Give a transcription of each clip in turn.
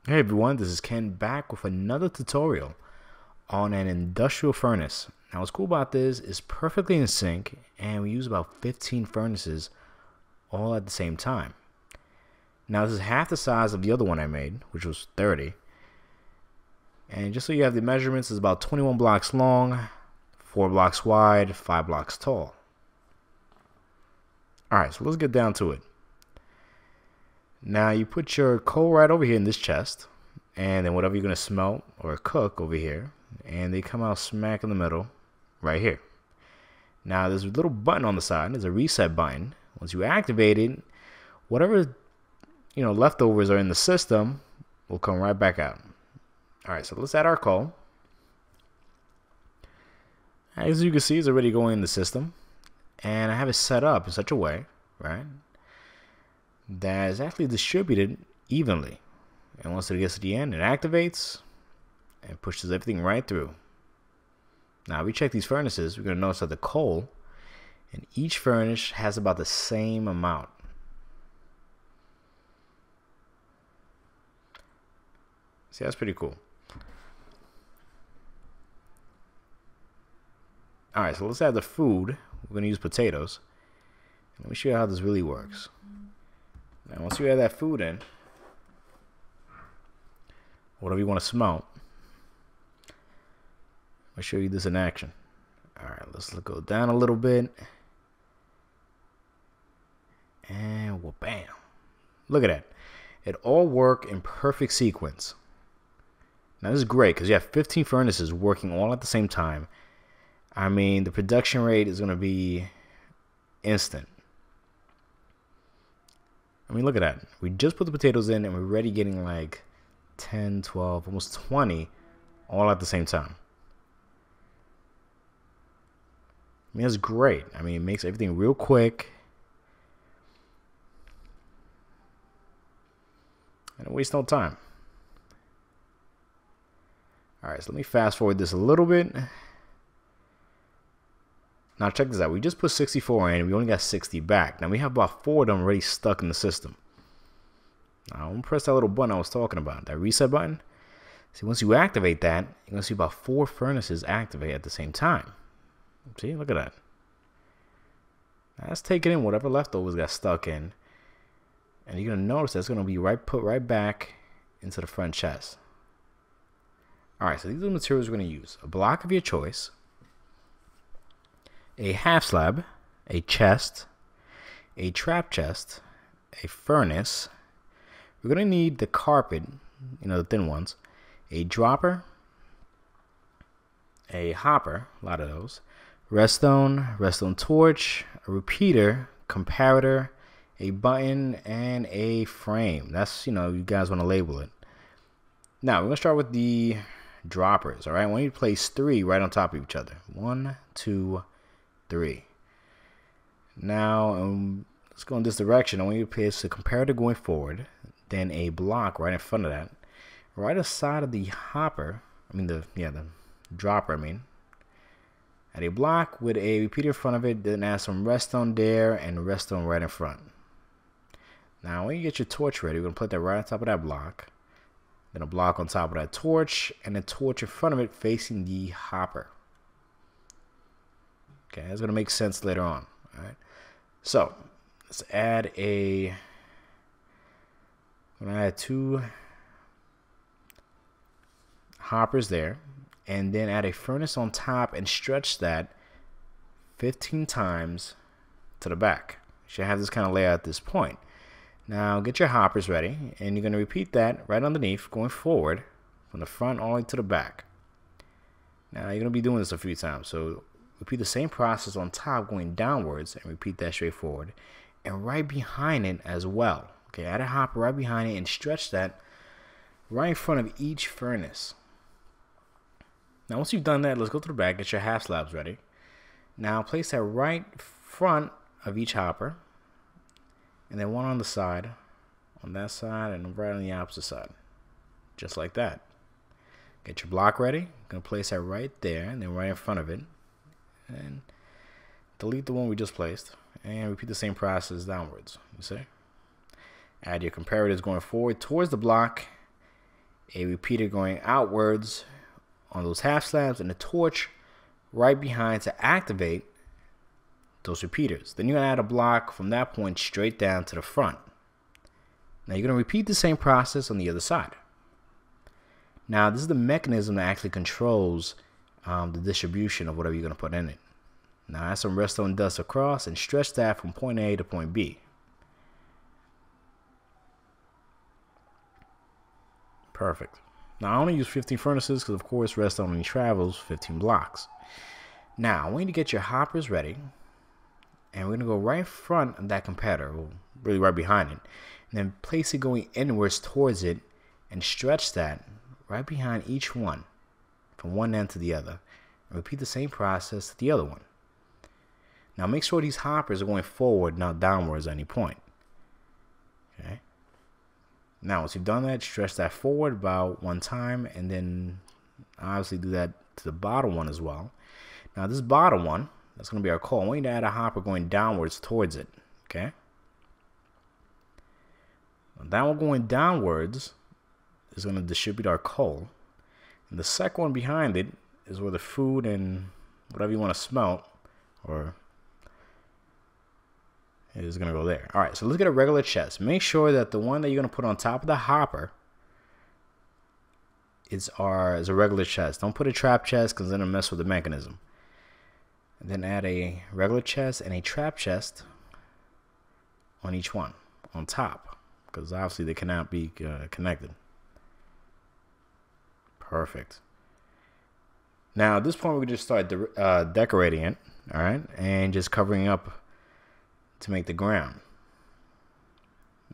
Hey everyone, this is Ken back with another tutorial on an industrial furnace. Now what's cool about this is perfectly in sync and we use about 15 furnaces all at the same time. Now this is half the size of the other one I made, which was 30. And just so you have the measurements, it's about 21 blocks long, 4 blocks wide, 5 blocks tall. Alright, so let's get down to it. Now you put your coal right over here in this chest, and then whatever you're going to smelt or cook over here, and they come out smack in the middle right here. Now there's a little button on the side, there's a reset button. Once you activate it, whatever leftovers are in the system will come right back out. Alright, so let's add our coal. As you can see, it's already going in the system, and I have it set up in such a way, right, that is actually distributed evenly. And once it gets to the end, it activates and pushes everything right through. Now, if we check these furnaces, we're going to notice that the coal in each furnace has about the same amount. See, that's pretty cool. Alright, so let's add the food. We're going to use potatoes. Let me show you how this really works. Now, once you add that food in, whatever you want to smelt, I'll show you this in action. Alright, let's go down a little bit. And well, bam. Look at that. It all worked in perfect sequence. Now, this is great because you have 15 furnaces working all at the same time. I mean, the production rate is going to be instant. I mean, look at that. We just put the potatoes in and we're already getting like 10, 12, almost 20 all at the same time. I mean, that's great. I mean, it makes everything real quick. And it wastes no time. Alright, so let me fast forward this a little bit. Now check this out. We just put 64 in and we only got 60 back. Now we have about 4 of them already stuck in the system. Now I'm going to press that little button I was talking about. That reset button. See, once you activate that, you're going to see about 4 furnaces activate at the same time. See, look at that. Now that's taking in whatever leftovers got stuck in. And you're going to notice that's going to be put right back into the front chest. Alright, so these are the materials we're going to use. A block of your choice. A half slab, a chest, a trap chest, a furnace. We're going to need the carpet, the thin ones, a dropper, a hopper, a lot of those, redstone torch, a repeater, comparator, a button, and a frame. That's, you guys want to label it. Now, we're going to start with the droppers, all right? I want you to place 3 right on top of each other. 1, 2, 3. Now, let's go in this direction. I want you to place a comparator going forward, then a block right in front of that, right aside of the hopper. The dropper. Add a block with a repeater in front of it, then add some redstone there and redstone right in front. Now, when you get your torch ready, we're gonna put that right on top of that block, then a block on top of that torch, and a torch in front of it facing the hopper. Okay, that's going to make sense later on. All right. So, let's add I'm going to add 2 hoppers there. And then add a furnace on top and stretch that 15 times to the back. You should have this kind of layout at this point. Now, get your hoppers ready. And you're going to repeat that right underneath, going forward from the front all the way to the back. Now, you're going to be doing this a few times. So, repeat the same process on top going downwards and repeat that straight forward. And right behind it as well. Okay, add a hopper right behind it and stretch that right in front of each furnace. Now once you've done that, let's go to the back, get your half slabs ready. Now place that right front of each hopper. And then one on the side, on that side, and right on the opposite side. Just like that. Get your block ready. I'm going to place that right there and then right in front of it. And delete the one we just placed and repeat the same process downwards. You see, add your comparators going forward towards the block a repeater going outwards on those half slabs, and a torch right behind to activate those repeaters. Then you're going to add a block from that point straight down to the front. Now you're going to repeat the same process on the other side. Now this is the mechanism that actually controls the distribution of whatever you're going to put in it. Now add some redstone dust across and stretch that from point A to point B. Perfect. Now I only use 15 furnaces because of course redstone only travels 15 blocks. Now I want you to get your hoppers ready, and we're going to go right in front of that comparator, or really right behind it, and then place it going inwards towards it and stretch that right behind each one from one end to the other, and repeat the same process to the other one. Now make sure these hoppers are going forward, not downwards at any point. Okay. Now once you've done that, stretch that forward about one time, and then obviously do that to the bottom one as well. Now this bottom one, that's going to be our coal. I want you to add a hopper going downwards towards it. Okay. Now, that one going downwards is going to distribute our coal, and the second one behind it is where the food and whatever you want to smelt or is going to go there. All right, so let's get a regular chest. Make sure that the one that you're going to put on top of the hopper is a regular chest. Don't put a trap chest because then it'll mess with the mechanism. And then add a regular chest and a trap chest on each one on top, because obviously they cannot be connected. Perfect. Now at this point we can just start decorating it, all right, and just covering up to make the ground.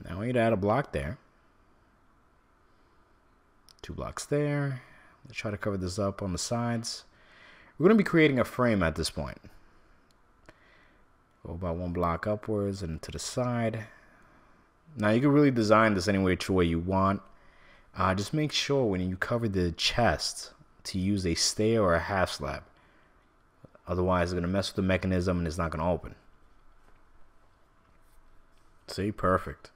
Now I want you to add a block there, 2 blocks there. Let's try to cover this up on the sides. We're going to be creating a frame at this point. Go about 1 block upwards and to the side. Now you can really design this any way you want. Just make sure when you cover the chest to use a stair or a half slab. Otherwise it's going to mess with the mechanism and it's not going to open. See, perfect.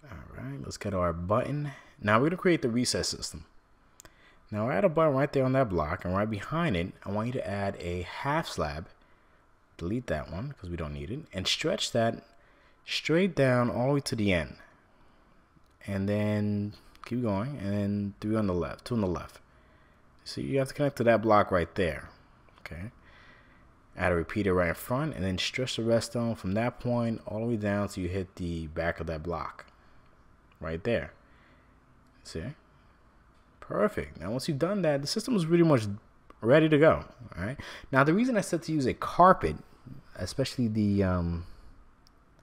Alright, let's get our button. Now we're going to create the reset system. Now add a button right there on that block, and right behind it I want you to add a half slab. Delete that one because we don't need it, and stretch that straight down all the way to the end, and then keep going, and then 3 on the left, 2 on the left. So you have to connect to that block right there. Okay. Add a repeater right in front, and then stretch the redstone from that point all the way down so you hit the back of that block right there. See? Perfect. Now once you've done that, the system is pretty much ready to go. All right. Now the reason I said to use a carpet, especially the I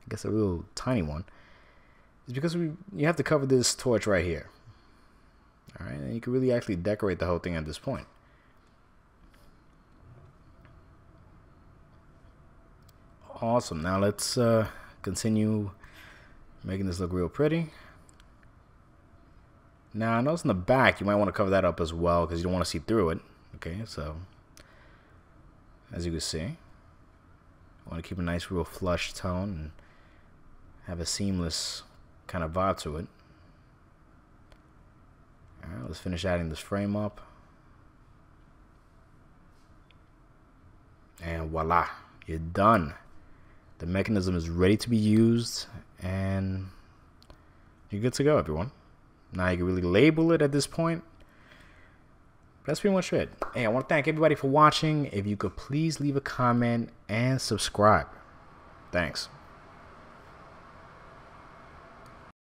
guess a real tiny one, is because you have to cover this torch right here. All right, and you can really actually decorate the whole thing at this point. Awesome. Now let's continue making this look real pretty. Now I notice in the back you might want to cover that up as well because you don't want to see through it. Okay, so as you can see, I want to keep a nice real flush tone and have a seamless kind of vibe to it. Alright, let's finish adding this frame up. And voila, you're done. The mechanism is ready to be used, and you're good to go, everyone. Now you can really label it at this point. That's pretty much it. Hey, I want to thank everybody for watching. If you could please leave a comment and subscribe. Thanks.